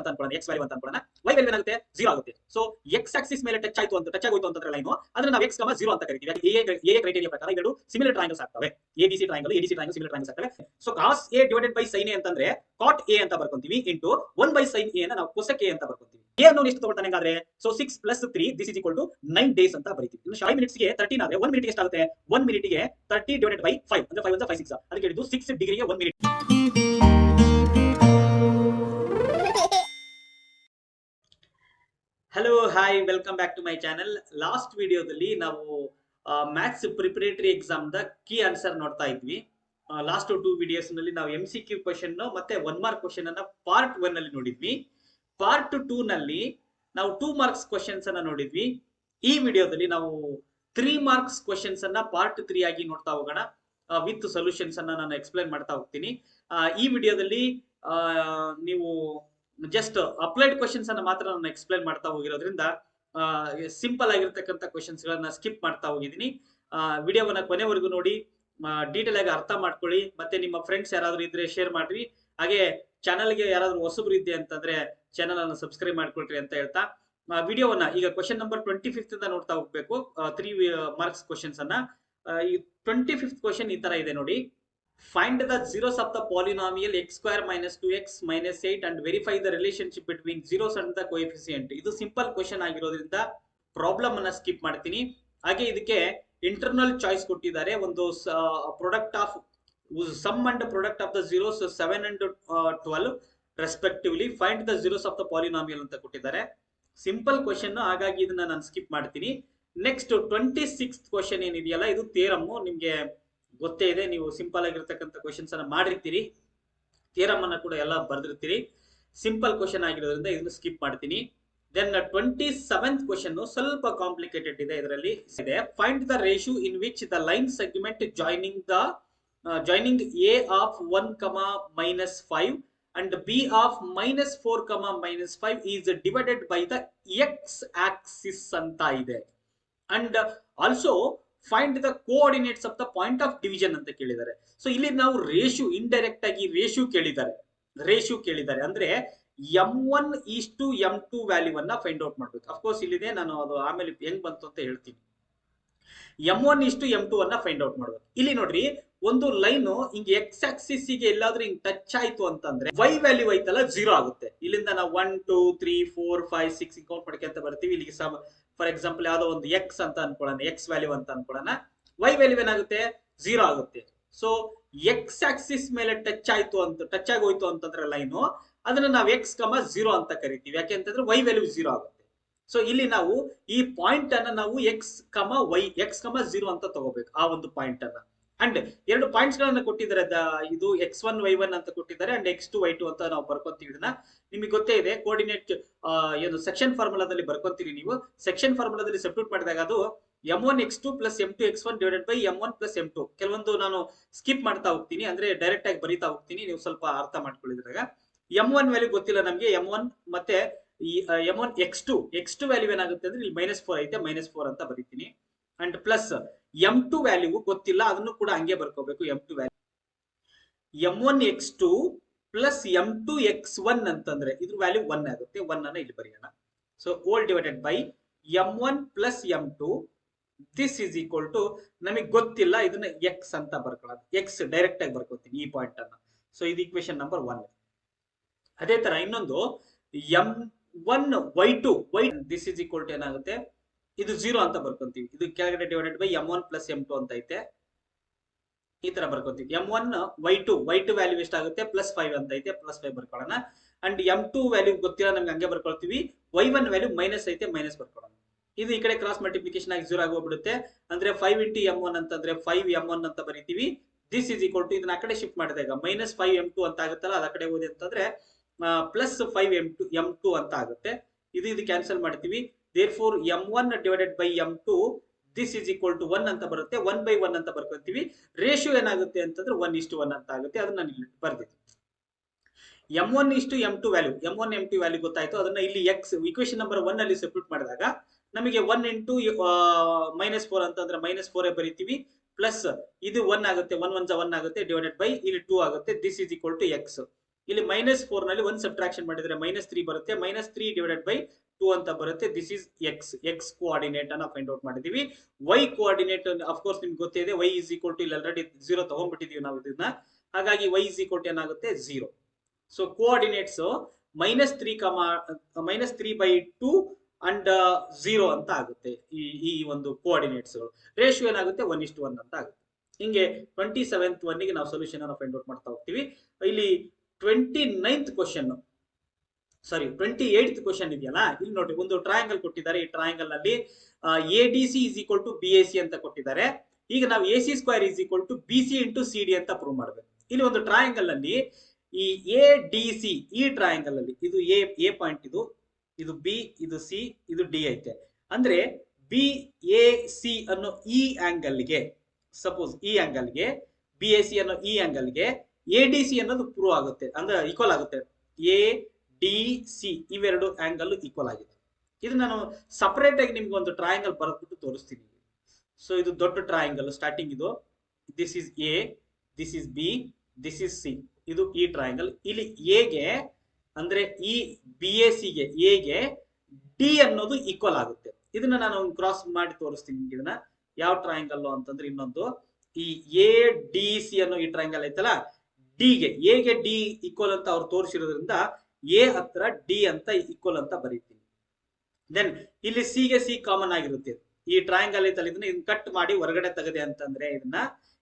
ಅಂತ ಅನ್ಕೊಳ್ಳೋಣ, X value ಅಂತ ಅನ್ಕೊಳ್ಳೋಣ, Y value ಏನಾಗುತ್ತೆ 0 ಆಗುತ್ತೆ. ಸೊ ಎಕ್ಸ್ ಆಕ್ಸಿಸ್ ಮೇಲೆ ಟಚ್ ಆಗೋಯ್ತು ಅಂತಂದ್ರೆ ಲೈನ್ ಅದನ್ನ ನಾವು ಎಕ್ಸ್ 0 ಅಂತ ಕರಿತೀವಿ. ಎ ಕ್ರೈಟೇರಿಯಾ ಪ್ರಕಾರ ಎರಡು ಸಿಮಿಲರ್ ಟ್ರಯಾಂಗಲ್ಸ್ ಆಗ್ತವೆ, ABC triangle ADC triangle similar triangles ಆಗ್ತವೆ. So cos A divided by sine A ಅಂತಂದ್ರೆ ಕಾಟ್ ಎ ಅಂತ ಬರ್ಕೊಂತೀವಿ ಇಂಟು 1 ಬೈ ಸೈನ್ ಎ ನಾವು ಕೊಸೆಕ್ ಎ ಅಂತ ಬರ್ಕೊಂತೀವಿ. ಎ ಅನ್ನೋ ಎಷ್ಟು ತಗೊಳ್ತಾನೆ ಹಾಗಾದ್ರೆ, so 6 + 3 this is equal to 9 days ಅಂತ ಬರೀತೀವಿ. ಇನ್ನು 5 ಮಿನಿಟ್ಸ್ ಗೆ 13 ಆದ್ರೆ 1 ಮಿನಿಟ್ ಎಷ್ಟಾಗುತ್ತೆ, 1 ಮಿನಿಟ್ ಗೆ 30 ಡಿವೈಡೆಡ್ ಬೈ 5 ಅಂದ್ರೆ 5 1 5 6 ಅದಕ್ಕೆ ಹೇಳಿದ್ದು 6 ಡಿಗ್ರಿಗೆ 1 minute. Hello hi, welcome back to my channel. Last ವಿಡಿಯೋದಲ್ಲಿ ನಾವು ಮ್ಯಾಥ್ಸ್ ಪ್ರಿಪರೇಟರಿ ಎಕ್ಸಾಮ್ ದ ಕೀ ಆನ್ಸರ್ ನೋಡ್ತಾ ಇದ್ವಿ. ಲಾಸ್ಟ್ 2 ವಿಡಿಯೋಸ್ ನಲ್ಲಿ ನಾವು MCQ ಕ್ವೆಶ್ಚನ್ ಮತ್ತೆ 1 ಮಾರ್ಕ್ ಕ್ವೆಶ್ಚನ್ ಅನ್ನ ಪಾರ್ಟ್ 1 ಅಲ್ಲಿ ನೋಡಿದ್ವಿ. ಪಾರ್ಟ್ 2 ನಲ್ಲಿ ನಾವು 2 ಮಾರ್ಕ್ಸ್ ಕ್ವೆಶ್ಚನ್ಸ್ ಅನ್ನ ನೋಡಿದ್ವಿ. ಈ ವಿಡಿಯೋದಲ್ಲಿ ನಾವು 3 ಮಾರ್ಕ್ಸ್ ಕ್ವೆಶ್ಚನ್ಸ್ ಅನ್ನ ಪಾರ್ಟ್ 3 ಆಗಿ ನೋಡ್ತಾ ಹೋಗೋಣ. ವಿತ್ ಸೊಲ್ಯೂಷನ್ಸ್ ಅನ್ನ ನಾನು ಎಕ್ಸ್ಪ್ಲೈನ್ ಮಾಡ್ತಾ ಹೋಗ್ತೀನಿ. ಈ ವಿಡಿಯೋದಲ್ಲಿ ನೀವು ಜಸ್ಟ್ ಅಪ್ಲೈಡ್ ಕ್ವೆಶ್ಚನ್ಸ್ ಅನ್ನ ಮಾತ್ರ ನಾನು ಎಕ್ಸ್ಪ್ಲೈನ್ ಮಾಡ್ತಾ ಹೋಗಿರೋದ್ರಿಂದ ಸಿಂಪಲ್ ಆಗಿರ್ತಕ್ಕಂಥ ಕ್ವೆಶ್ಚನ್ಸ್ ಗಳನ್ನ ಸ್ಕಿಪ್ ಮಾಡ್ತಾ ಹೋಗಿದ್ದೀನಿ. ವಿಡಿಯೋವನ್ನ ಕೊನೆವರೆಗೂ ನೋಡಿ, ಡೀಟೇಲ್ ಆಗಿ ಅರ್ಥ ಮಾಡ್ಕೊಳ್ಳಿ, ಮತ್ತೆ ನಿಮ್ಮ ಫ್ರೆಂಡ್ಸ್ ಯಾರಾದ್ರೂ ಇದ್ರೆ ಶೇರ್ ಮಾಡ್ರಿ. ಹಾಗೆ ಚಾನಲ್ಗೆ ಯಾರಾದ್ರೂ ಹೊಸಬ್ರು ಇದ್ದೆ ಅಂತಂದ್ರೆ ಚಾನಲ್ ಅನ್ನು ಸಬ್ಸ್ಕ್ರೈಬ್ ಮಾಡ್ಕೊಳ್ರಿ ಅಂತ ಹೇಳ್ತಾ ವಿಡಿಯೋವನ್ನ ಈಗ ಕ್ವೆಶ್ಚನ್ ನಂಬರ್ 25 ಇಂದ ನೋಡ್ತಾ ಹೋಗ್ಬೇಕು. 3 ಮಾರ್ಕ್ಸ್ ಕ್ವೆಶ್ಚನ್ಸ್ ಅನ್ನ. ಈ 25th ಕ್ವೆಶ್ಚನ್ ಈ ತರ ಇದೆ ನೋಡಿ. Find the zeros of the polynomial x square minus 2x minus 8 and verify the relationship between zeros and the coefficient. ಇದು ಸಿಂಪಲ್ ಕ್ವೆಶ್ಚನ್ ಆಗಿರೋದ್ರಿಂದ ಪ್ರಾಬ್ಲಮ್ ಅನ್ನ ಸ್ಕಿಪ್ ಮಾಡ್ತೀನಿ. ಹಾಗೆ ಇದಕ್ಕೆ ಇಂಟರ್ನಲ್ ಚಾಯ್ಸ್ ಕೊಟ್ಟಿದ್ದಾರೆ. ಒಂದು product of sum and product of the zeros 7 and 12 respectively. Find the zeros of the polynomial ಅಂತ ಕೊಟ್ಟಿದ್ದಾರೆ. ಸಿಂಪಲ್ ಕ್ವೆಶ್ಚನ್, ಹಾಗಾಗಿ ಇದನ್ನ ನಾನು ಸ್ಕಿಪ್ ಮಾಡ್ತೀನಿ. ನೆಕ್ಸ್ಟ್ 26th ಕ್ವೆಶ್ಚನ್ ಏನಿದೆಯಲ್ಲ, ಇದು ಥಿಯರಮ್. ನಿಮ್ಗೆ ಗೊತ್ತೇ ಇದೆ, ನೀವು ಸಿಂಪಲ್ ಆಗಿರ್ತಕ್ಕಂಥ ಕ್ವೆಶ್ಚನ್ಸ್ ಅನ್ನ ಮಾಡಿರ್ತೀರಿ, ಥಿಯರಮ್ ಅನ್ನ ಕೂಡ ಎಲ್ಲ ಬರ್ದಿರ್ತೀರಿ. ಸಿಂಪಲ್ ಕ್ವೆಶ್ಚನ್ ಆಗಿರೋದ್ರಿಂದ ಇದನ್ನು ಸ್ಕಿಪ್ ಮಾಡ್ತೀನಿ. ದೆನ್ 27th ಕ್ವೆಶ್ಚನ್ ಸ್ವಲ್ಪ ಕಾಂಪ್ಲಿಕೇಟೆಡ್ ಇದೆ. ಇದರಲ್ಲಿ ಇದೆ find the ratio in which the line segment joining A of 1, -5 and b of -4, -5 is divided by the x axis ಅಂತ ಇದೆ. And also find the coordinates of the point of division ಅಂತ ಕೇಳಿದ್ದಾರೆ. So ಇಲ್ಲಿ ನಾವು ratio, indirect ಆಗಿ ratio ಕೇಳಿದ್ದಾರೆ. ಅಂದ್ರೆ m1:m2 value ಅನ್ನ ಫೈಂಡ್ ಔಟ್ ಮಾಡ್ಬೇಕು. ಅಫ್ಕೋರ್ಸ್ ಇಲ್ಲಿದೆ, ನಾನು ಅದು ಆಮೇಲೆ ಹೆಂಗ್ ಬಂತು ಅಂತ ಹೇಳ್ತೀನಿ. m1:m2 ಅನ್ನ ಫೈಂಡ್ ಔಟ್ ಮಾಡ್ಬೇಕು. ಇಲ್ಲಿ ನೋಡ್ರಿ, ಒಂದು ಲೈನ್ ಹಿಂಗೆ ಎಕ್ಸ್ ಆಕ್ಸಿಸ್ ಗೆ ಎಲ್ಲಾದ್ರೂ ಹಿಂಗ್ ಟಚ್ ಆಯ್ತು ಅಂತಂದ್ರೆ y ವ್ಯಾಲ್ಯೂ ಐತಲ್ಲ 0 ಆಗುತ್ತೆ. ಇಲ್ಲಿಂದ ನಾವು 1 2 3 4 5 6 ಕೌಂಟ್ ಮಾಡ್ಕೊಂತ ಬರ್ತೀವಿ. ಇಲ್ಲಿಗೆ ಫಾರ್ ಎಕ್ಸಾಂಪಲ್ ಯಾವ್ದೋ ಒಂದು ಎಕ್ಸ್ ಅಂತ ಅನ್ಕೊಳ್ಳೋಣ, ಎಕ್ಸ್ ವ್ಯಾಲ್ಯೂ ಅಂತ ಅನ್ಕೊಳ್ಳೋಣ, y ವ್ಯಾಲ್ಯೂ ಏನಾಗುತ್ತೆ 0 ಆಗುತ್ತೆ. ಸೊ ಎಕ್ಸ್ ಆಕ್ಸಿಸ್ ಮೇಲೆ ಟಚ್ ಆಗೋಯ್ತು ಅಂತಂದ್ರೆ ಲೈನು, ಅದನ್ನ ನಾವು x, 0 ಅಂತ ಕರಿತೀವಿ. ಯಾಕೆ ಅಂತಂದ್ರೆ y ವ್ಯಾಲ್ಯೂ 0 ಆಗುತ್ತೆ. ಸೊ ಇಲ್ಲಿ ನಾವು ಈ ಪಾಯಿಂಟ್ ಅನ್ನ ನಾವು x, 0 ಅಂತ ತಗೋಬೇಕು, ಆ ಒಂದು ಪಾಯಿಂಟ್ ಅನ್ನ. ಅಂಡ್ 2 ಪಾಯಿಂಟ್ಸ್ ಗಳನ್ನ ಕೊಟ್ಟಿದ್ದಾರೆ. ಇದು x1 y1 ಅಂತ ಕೊಟ್ಟಿದ್ದಾರೆ, ಅಂಡ್ x2 y2 ಅಂತ ನಾವು ಬರ್ಕೊಂತೀವಿ. ಇದನ್ನ ನಿಮಗೆ ಗೊತ್ತೇ ಇದೆ, ಕೋಆರ್ಡಿನೇಟ್ ಏನು ಸೆಕ್ಷನ್ ಫಾರ್ಮುಲಾದಲ್ಲಿ ಬರ್ಕೊಂತೀರಿ ನೀವು. ಸೆಕ್ಷನ್ ಫಾರ್ಮುಲಾದಲ್ಲಿ ಸಬ್ಸ್ಟಿಟ್ಯೂಟ್ ಮಾಡಿದಾಗ ಅದು m1x2 + m2x1 divided by m1 + m2. ಕೆಲವೊಂದು ನಾನು ಸ್ಕಿಪ್ ಮಾಡ್ತಾ ಹೋಗ್ತೀನಿ, ಅಂದ್ರೆ ಡೈರೆಕ್ಟ್ ಆಗಿ ಬರೀತಾ ಹೋಗ್ತೀನಿ, ನೀವು ಸ್ವಲ್ಪ ಅರ್ಥ ಮಾಡ್ಕೊಳ್ಳಿದ್ರಾಗ. m1 ವ್ಯಾಲ್ಯೂ ಗೊತ್ತಿಲ್ಲ ನಮ್ಗೆ, m1 ಮತ್ತೆ m1 x2 ವ್ಯಾಲ್ಯೂ ಏನಾಗುತ್ತೆ ಅಂದ್ರೆ ಇಲ್ಲಿ -4 ಐತೆ, -4 ಅಂತ ಬರೀತೀನಿ. ಅಂಡ್ ಪ್ಲಸ್ m2 ವ್ಯಾಲ್ಯೂ ಗೊತ್ತಿಲ್ಲ, ಅದನ್ನು ಕೂಡ ಹಂಗೆ ಬರ್ಕೋಬೇಕು. m2 ವ್ಯಾಲ್ಯೂ m1x2 + m2x1 ಅಂತಂದ್ರೆ ಇದ್ರ ವ್ಯಾಲ್ಯೂ 1 ಆಗುತ್ತೆ. 1 ಅನ್ನ ಇಲ್ಲಿ ಬರೆಯೋಣ. So whole divided by m1 + m2 this is equal to, ನಮಗೆ ಗೊತ್ತಿಲ್ಲ, ಇದನ್ನ x ಅಂತ ಬರ್ಕೊಳ್ಳೋದು. x ಡೈರೆಕ್ಟ್ ಆಗಿ ಬರ್ಕೋತೀನಿ ಈ ಪಾಯಿಂಟ್ ಅನ್ನ. ಸೊ ಇದು ಈಕ್ವೇಶನ್ ನಂಬರ್ 1. ಅದೇ ತರ ಇನ್ನೊಂದು m1y2 this is equal to ಏನಾಗುತ್ತೆ, ಇದು 0 ಅಂತ ಬರ್ಕೊಂತೀವಿ. ಇದು ಕೆಳಗಡೆ ಡಿವೈಡೆಡ್ ಬೈ m1 + m2 ಅಂತ ಐತೆ, ಈ ತರ ಬರ್ಕೊಂತೀವಿ. m1y2 ವ್ಯಾಲ್ಯೂ ಎಷ್ಟಾಗುತ್ತೆ +5 ಅಂತ ಐತೆ, +5 ಬರ್ಕೊಳ್ಳೋಣ. ಅಂಡ್ m2 ವ್ಯಾಲ್ಯೂ ಗೊತ್ತಿಲ್ಲ ನಮ್ಗೆ, ಹಂಗೆ ಬರ್ಕೊಳ್ತೀವಿ. y1 ವ್ಯಾಲ್ಯೂ ಮೈನಸ್ ಐತೆ, ಮೈನಸ್ ಬರ್ಕೊಳ್ಳೋಣ. ಇದು ಈ ಕಡೆ ಕ್ರಾಸ್ ಮಲ್ಟಿಪ್ಲಿಕೇಶನ್ ಆಗಿ 0 ಆಗಿ ಹೋಗ್ಬಿಡುತ್ತೆ. ಅಂದ್ರೆ 5 × m1 ಅಂತಂದ್ರೆ 5m1 ಅಂತ ಬರೀತೀವಿ. ದಿಸ್ ಇಸ್ ಈಕ್ವಲ್ ಟು, ಇದನ್ನ ಆ ಕಡೆ ಶಿಫ್ಟ್ ಮಾಡಿದಾಗ -5m2 ಅಂತ ಆಗುತ್ತಲ್ಲ, ಅದ ಕಡೆ ಹೋದೆ ಅಂತಂದ್ರೆ +5m2 ಅಂತ ಆಗುತ್ತೆ. ಇದು ಕ್ಯಾನ್ಸಲ್ ಮಾಡ್ತೀವಿ. therefore m1 divided by m2 this is equal to 1 ಅಂತ ಬರುತ್ತೆ. 1/1 ಅಂತ ಬರ್ಕೊಂತೀವಿ. ರೇಷಿಯೋ ಏನಾಗುತ್ತೆ ಅಂತಂದ್ರೆ 1:1 ಅಂತ ಆಗುತ್ತೆ. ಅದನ್ನ ನಾನು ಇಲ್ಲಿ ಬರ್ದಿದ್ದೀನಿ. m1:m2 value, m1 m2 value ಗೊತ್ತಾಯ್ತು. ಅದನ್ನ ಇಲ್ಲಿ x ಈಕ್ವೇಶನ್ ನಂಬರ್ 1 ಅಲ್ಲಿ ಸಬ್ಸ್ಟಿಟ್ಯೂಟ್ ಮಾಡಿದಾಗ ನಮಗೆ 1 × -4 ಅಂತಂದ್ರೆ -4 ಬರೀತೀವಿ. ಪ್ಲಸ್ ಇದು 1 ಆಗುತ್ತೆ, 1 1 ಆಗುತ್ತೆ, ಡಿವೈಡೆಡ್ ಬೈ ಇಲ್ಲಿ 2 ಆಗುತ್ತೆ. This is equal to x. ಇಲ್ಲಿ -4 ನಲ್ಲಿ 1 ಸಬ್ಟ್ರಾಕ್ಷನ್ ಮಾಡಿದ್ರೆ -3 ಬರುತ್ತೆ. -3 ಡಿವೈಡೆಡ್ ಬೈ 2 ಅಂತ ಬರುತ್ತೆ. ದಿಸ್ ಇಸ್ ಎಕ್ಸ್ ಕೋಆರ್ಡಿನೇಟ್ ಅನ್ನ ಫೈಂಡ್ ಔಟ್ ಮಾಡಿದೀವಿ. ವೈ ಕೋಆರ್ಡಿನೇಟ್ ಆಫ್ ಕೋರ್ಸ್ ನಿಮ್ಗೆ ಗೊತ್ತೇ ಇದೆ. y ಇಸ್ ಈಕ್ವಲ್ ಟು ಇಲ್ಲಿ ಆಲ್ರೆಡಿ 0 ತಗೊಂಡ್ಬಿಟ್ಟಿದೀವಿ ನಾವು ಇದನ್ನ. ಹಾಗಾಗಿ y ಇಸ್ ಈಕ್ವಲ್ ಟು ಏನಾಗುತ್ತೆ 0. ಸೊ ಕೋಆರ್ಡಿನೇಟ್ಸ್ -3/2 ಅಂಡ್ 0 ಅಂತ ಆಗುತ್ತೆ. ಈ ಒಂದು ಕೋಆರ್ಡಿನೇಟ್ಸ್ ರೇಷಿಯೋ ಏನಾಗುತ್ತೆ 1:1 ಅಂತ ಆಗುತ್ತೆ. ಹಿಂಗೆ 27th ಒನ್ನಿಗೆ ನಾವು ಸೊಲ್ಯೂಷನ್ ಅನ್ನು ಫೈಂಡ್ ಔಟ್ ಮಾಡ್ತಾ ಹೋಗ್ತೀವಿ. ಇಲ್ಲಿ 28th ಕ್ವಶನ್, ಸಾರಿ 28th ಕ್ವಶನ್ ಇದೆಯಲ್ಲ, ಇಲ್ಲಿ ನೋಡಿ ಒಂದು ಟ್ರಯಾಂಗಲ್ ಕೊಟ್ಟಿದ್ದಾರೆ. ಈ ಟ್ರಯಾಂಗಲ್ ನಲ್ಲಿ ADC is equal to BAC ಅಂತ ಕೊಟ್ಟಿದ್ದಾರೆ. ಈಗ ನಾವು AC² is equal to BC into CD ಅಂತ ಪ್ರೂವ್ ಮಾಡಬೇಕು. ಇಲ್ಲಿ ಒಂದು ಟ್ರಯಾಂಗಲ್ ಅಲ್ಲಿ ಈ ADC, ಈ ಟ್ರಯಾಂಗಲ್ ಅಲ್ಲಿ ಇದು ಎ ಪಾಯಿಂಟ್, ಇದು B, ಇದು C, ಇದು D ಐತೆ. ಅಂದ್ರೆ BAC ಅನ್ನೋ ಈ ಆಂಗಲ್ಗೆ, ಸಪೋಸ್ ಈ ಆಂಗಲ್ಗೆ BAC ಅನ್ನೋ ಈ ಆಂಗಲ್ಗೆ ADC ಅನ್ನೋದು ಪ್ರೂವ್ ಆಗುತ್ತೆ, ಅಂದ್ರೆ ಈಕ್ವಲ್ ಆಗುತ್ತೆ. ADC ಇವೆರಡು ಆಂಗಲ್ ಈಕ್ವಲ್ ಆಗಿದೆ. ಇದು ನಾನು ಸಪರೇಟ್ ಆಗಿ ನಿಮ್ಗೆ ಒಂದು ಟ್ರಯಾಂಗಲ್ ಬರೆದ್ಬಿಟ್ಟು ತೋರಿಸ್ತೀನಿ. ಸೊ ಇದು ದೊಡ್ಡ ಟ್ರಯಾಂಗಲ್, ಸ್ಟಾರ್ಟಿಂಗ್ ಇದು, this is A, this is B, this is C. ಇದು ಈ ಟ್ರಯಾಂಗಲ್. ಇಲ್ಲಿ ಎಗೆ ಅಂದ್ರೆ ಈ BAC ಗೆ ಎಗೆ D ಅನ್ನೋದು ಈಕ್ವಲ್ ಆಗುತ್ತೆ. ಇದನ್ನ ನಾನು ಕ್ರಾಸ್ ಮಾಡಿ ತೋರಿಸ್ತೀನಿ ನಿಮ್ಗೆ. ಇದನ್ನ ಯಾವ ಟ್ರಯಾಂಗಲ್ ಅಂತಂದ್ರೆ ಇನ್ನೊಂದು ಈ ADC ಅನ್ನೋ ಈ ಟ್ರಯಾಂಗಲ್ ಐತಲ್ಲ, ಡಿಗೆ ಎಗೆ D ಈಕ್ವಲ್ ಅಂತ ಅವ್ರು ತೋರಿಸಿರೋದ್ರಿಂದ ಎ ಹತ್ರ D ಅಂತ ಈಕ್ವಲ್ ಅಂತ ಬರೀತೀನಿ. ದೆನ್ ಇಲ್ಲಿ C ಗೆ C ಕಾಮನ್ ಆಗಿರುತ್ತೆ. ಈ ಟ್ರಯಾಂಗಲ್ ಐತಲ್ಲ, ಇದನ್ನ ಕಟ್ ಮಾಡಿ ಹೊರಗಡೆ ತೆಗೆದೆ ಅಂತಂದ್ರೆ ಇದನ್ನ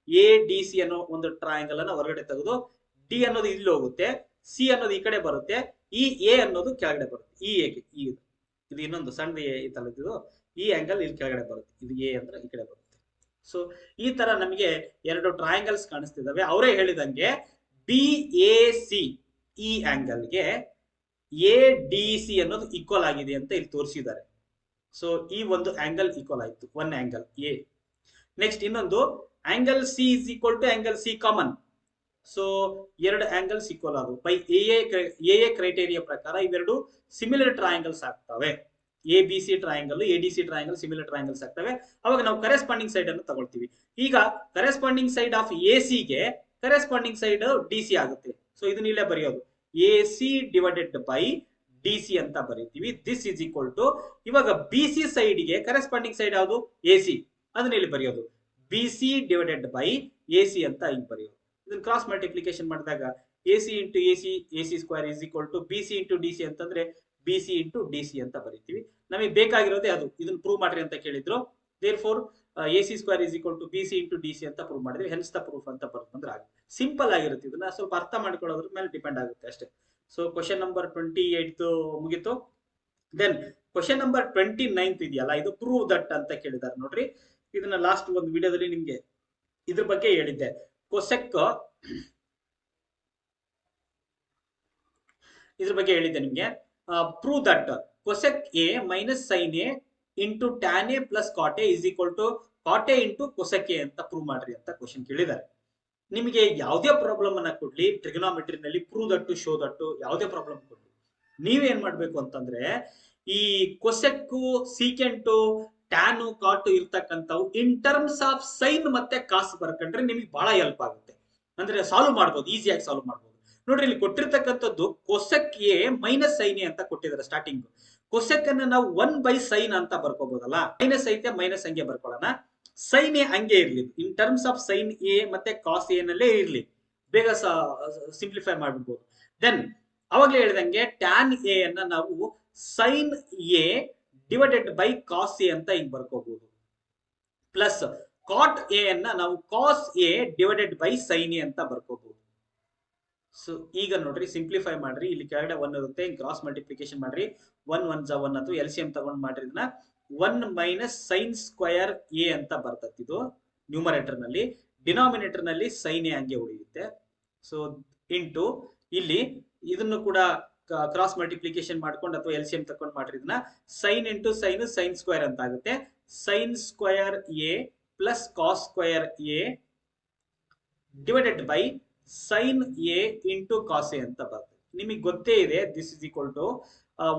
ADC ಅನ್ನೋ ಒಂದು ಟ್ರಯಾಂಗಲ್ ಅನ್ನ ಹೊರಗಡೆ ತೆಗೆದು D ಅನ್ನೋದು ಇಲ್ಲಿ ಹೋಗುತ್ತೆ, C ಅನ್ನೋದು ಈ ಕಡೆ ಬರುತ್ತೆ, ಈ A ಅನ್ನೋದು ಕೆಳಗಡೆ ಬರುತ್ತೆ. ಈ ಎಗೆ ಇದು ಇನ್ನೊಂದು ಸಣ್ಣ ಎ ಐತಲ್ಲ, ಇದು ಈ ಆಂಗಲ್ ಇಲ್ಲಿ ಕೆಳಗಡೆ ಬರುತ್ತೆ. ಇದು A ಅಂದ್ರೆ ಈ ಕಡೆ ಬರುತ್ತೆ. ಸೊ ಈ ತರ ನಮಗೆ ಎರಡು ಟ್ರಯಾಂಗಲ್ಸ್ ಕಾಣಿಸ್ತಿದಾವೆ. ಅವರೇ ಹೇಳಿದಂಗೆ BAC ಈ ಆಂಗಲ್ಗೆ ADC ಅನ್ನೋದು ಈಕ್ವಲ್ ಆಗಿದೆ ಅಂತ ಇಲ್ಲಿ ತೋರಿಸಿದ್ದಾರೆ. ಸೊ ಈ ಒಂದು ಆಂಗಲ್ ಈಕ್ವಲ್ ಆಯ್ತು, ಒನ್ ಆಂಗಲ್ A. ನೆಕ್ಸ್ಟ್ ಇನ್ನೊಂದು angle C is equal to angle C common. So ಎರಡು ಆಂಗಲ್ಸ್ ಈಕ್ವಲ್ ಆದವು. ಬೈ ಎ ಕ್ರೈಟೇರಿಯಾ ಪ್ರಕಾರ ಇವೆರಡು ಸಿಮಿಲರ್ ಟ್ರಯಾಂಗಲ್ಸ್ ಆಗ್ತವೆ. ABC triangle, ADC triangle similar triangles ಆಗ್ತವೆ. ಅವಾಗ ನಾವು ಕರೆಸ್ಪಾಂಡಿಂಗ್ ಸೈಡ್ ಅನ್ನು ತಗೊಳ್ತೀವಿ. ಈಗ ಕರೆಸ್ಪಾಂಡಿಂಗ್ ಸೈಡ್ ಆಫ್ AC ಗೆ ಕರೆಸ್ಪಾಂಡಿಂಗ್ ಸೈಡ್ DC ಆಗುತ್ತೆ. ಸೊ ಇದನ್ನ ಇಲ್ಲೇ ಬರೆಯೋದು, AC ಡಿವೈಡೆಡ್ ಬೈ DC ಅಂತ ಬರೀತೀವಿ. ದಿಸ್ ಇಸ್ ಈಕ್ವಲ್ ಟು, ಇವಾಗ BC ಸೈಡ್ ಗೆ ಕರೆಸ್ಪಾಂಡಿಂಗ್ ಸೈಡ್ ಯಾವುದು AC, ಅದನ್ನ ಇಲ್ಲಿ ಬರೆಯೋದು BC ಡಿವೈಡೆಡ್ ಬೈ AC ಅಂತ ಇಲ್ಲಿ ಬರೆಯೋದು. ಇದನ್ನ ಕ್ರಾಸ್ ಮಲ್ಟಿಪ್ಲಿಕೇಶನ್ ಮಾಡಿದಾಗ AC into AC square is equal to BC into DC ಅಂತಂದ್ರೆ BC ಇಂಟು DC ಅಂತ ಬರೀತೀವಿ. ನಮಗೆ ಬೇಕಾಗಿರೋದೇ ಅದು. ಇದನ್ನ ಪ್ರೂವ್ ಮಾಡ್ರಿ ಅಂತ ಕೇಳಿದ್ರು. Therefore AC square is equal to BC into DC ಅಂತ ಪ್ರೂವ್ ಮಾಡಿದ್ವಿ. ಹೆನ್ಸ್ ದ ಪ್ರೂಫ್ ಅಂತ ಬರ್ತಂದ್ರೆ ಆಗುತ್ತೆ. ಸಿಂಪಲ್ ಆಗಿರುತ್ತೆ. ಇದನ್ನ ಸ್ವಲ್ಪ ಅರ್ಥ ಮಾಡ್ಕೊಳ್ಳೋದ್ರ ಮೇಲೆ ಡಿಪೆಂಡ್ ಆಗುತ್ತೆ ಅಷ್ಟೇ. ಸೊ ಕ್ವಶನ್ ನಂಬರ್ 28 ಮುಗಿತು. ದೆನ್ ಕ್ವಶನ್ ನಂಬರ್ 29 ಇದೆಯಲ್ಲ, ಇದು ಪ್ರೂವ್ ದಟ್ ಅಂತ ಕೇಳಿದಾರೆ ನೋಡ್ರಿ. ಇದನ್ನ ಲಾಸ್ಟ್ ಒಂದು ವಿಡಿಯೋದಲ್ಲಿ ನಿಮ್ಗೆ ಇದ್ರ ಬಗ್ಗೆ ಹೇಳಿದ್ದೆ. ಕೊಸೆಕ್ ಇದ್ರ ಬಗ್ಗೆ ಹೇಳಿದ್ದೆ ನಿಮ್ಗೆ. Prove that cosec A minus sine A into tan A plus cot A is equal to cot A into cosec A ಅಂತ ಪ್ರೂವ್ ಮಾಡ್ರಿ ಅಂತ ಕ್ವಶನ್ ಕೇಳಿದ್ದಾರೆ. ನಿಮಗೆ ಯಾವುದೇ ಪ್ರಾಬ್ಲಮ್ ಅನ್ನ ಕೊಡ್ಲಿ, ಟ್ರಿಗೊನೋಮೆಟ್ರಿನಲ್ಲಿ ಪ್ರೂವ್ ದಟ್ಟು, ಶೋ ದಟ್ಟು, ಯಾವುದೇ ಪ್ರಾಬ್ಲಮ್ ಕೊಡ್ಲಿ, ನೀವೇನ್ ಮಾಡ್ಬೇಕು ಅಂತಂದ್ರೆ ಈ ಕೊಸೆಕ್ಕು, ಸೀಕೆಂಟು, ಟ್ಯಾನು, ಕಾಟು ಇರ್ತಕ್ಕಂಥವು ಇನ್ ಟರ್ಮ್ಸ್ ಆಫ್ ಸೈನ್ ಮತ್ತೆ ಕಾಸ್ ಬರ್ಕೊಂಡ್ರೆ ನಿಮಗೆ ಬಹಳ ಹೆಲ್ಪ್ ಆಗುತ್ತೆ. ಅಂದ್ರೆ ಸಾಲ್ವ್ ಮಾಡ್ಬೋದು, ಈಸಿಯಾಗಿ ಸಾಲ್ವ್ ಮಾಡ್ಬೋದು. ನೋಡ್ರಿ ಇಲ್ಲಿ ಕೊಟ್ಟಿರ್ತಕ್ಕಂಥದ್ದು cosec A minus sine A ಅಂತ ಕೊಟ್ಟಿದ್ದಾರೆ ಸ್ಟಾರ್ಟಿಂಗ್. ಕೊಸೆಕ್ ಅನ್ನ ನಾವು 1/sin ಅಂತ ಬರ್ಕೋಬಹುದಲ್ಲ, ಮೈನಸ್ ಐತೆ ಮೈನಸ್ ಹಂಗೆ ಬರ್ಕೊಳ್ಳೋಣ. ಸೈನ್ A ಹಂಗೆ ಇರ್ಲಿ, ಇನ್ ಟರ್ಮ್ಸ್ ಆಫ್ ಸೈನ್ A ಮತ್ತೆ ಕಾಸ್ A ನಲ್ಲೇ ಇರ್ಲಿ, ಬೇಗ ಸಿಂಪ್ಲಿಫೈ ಮಾಡ್ಬಿಡ್ಬೋದು. ದೆನ್ ಅವಾಗಲೇ ಹೇಳಿದಂಗೆ ಟ್ಯಾನ್ A ಅನ್ನ ನಾವು sine A divided by cos A ಅಂತ ಹಿಂಗ್ ಬರ್ಕೋಬಹುದು. ಪ್ಲಸ್ ಕಾಟ್ A ಅನ್ನ ನಾವು cos A divided by sine A ಅಂತ ಬರ್ಕೋಬಹುದು. ಸೊ ಈಗ ನೋಡ್ರಿ, ಸಿಂಪ್ಲಿಫೈ ಮಾಡ್ರಿ. ಇಲ್ಲಿ ಕೆಳಗಡೆ 1 ಇರುತ್ತೆ, ಕ್ರಾಸ್ ಮಲ್ಟಿಪ್ಲಿಕೇಶನ್ ಮಾಡ್ರಿ. 1 1 1 ಅಥವಾ LCM ತಗೊಂಡ್ ಮಾಡ್ರಿ. ಇದನ್ನ 1 ಮೈನಸ್ ಸೈನ್ ಸ್ಕ್ವಯರ್ A ಅಂತ ಬರ್ತದೆ ಇದು ನ್ಯೂಮರೇಟರ್ ನಲ್ಲಿ. ಡಿನಾಮಿನೇಟರ್ ನಲ್ಲಿ ಸೈನ್ A ಹಂಗೆ ಉಳಿಯುತ್ತೆ. ಸೊ ಇಂಟು ಇಲ್ಲಿ ಇದನ್ನು ಕೂಡ ಕ್ರಾಸ್ ಮಲ್ಟಿಪ್ಲಿಕೇಶನ್ ಮಾಡ್ಕೊಂಡು ಅಥವಾ LCM ತಗೊಂಡ್ ಮಾಡ್ರಿ. ಇದನ್ನ sine into sine, sine square ಅಂತ ಆಗುತ್ತೆ. Sine square A plus cos square A divided by sine A into cos A ಅಂತ ಬರ್ತದೆ. ನಿಮಗೆ ಗೊತ್ತೇ ಇದೆ, this is equal to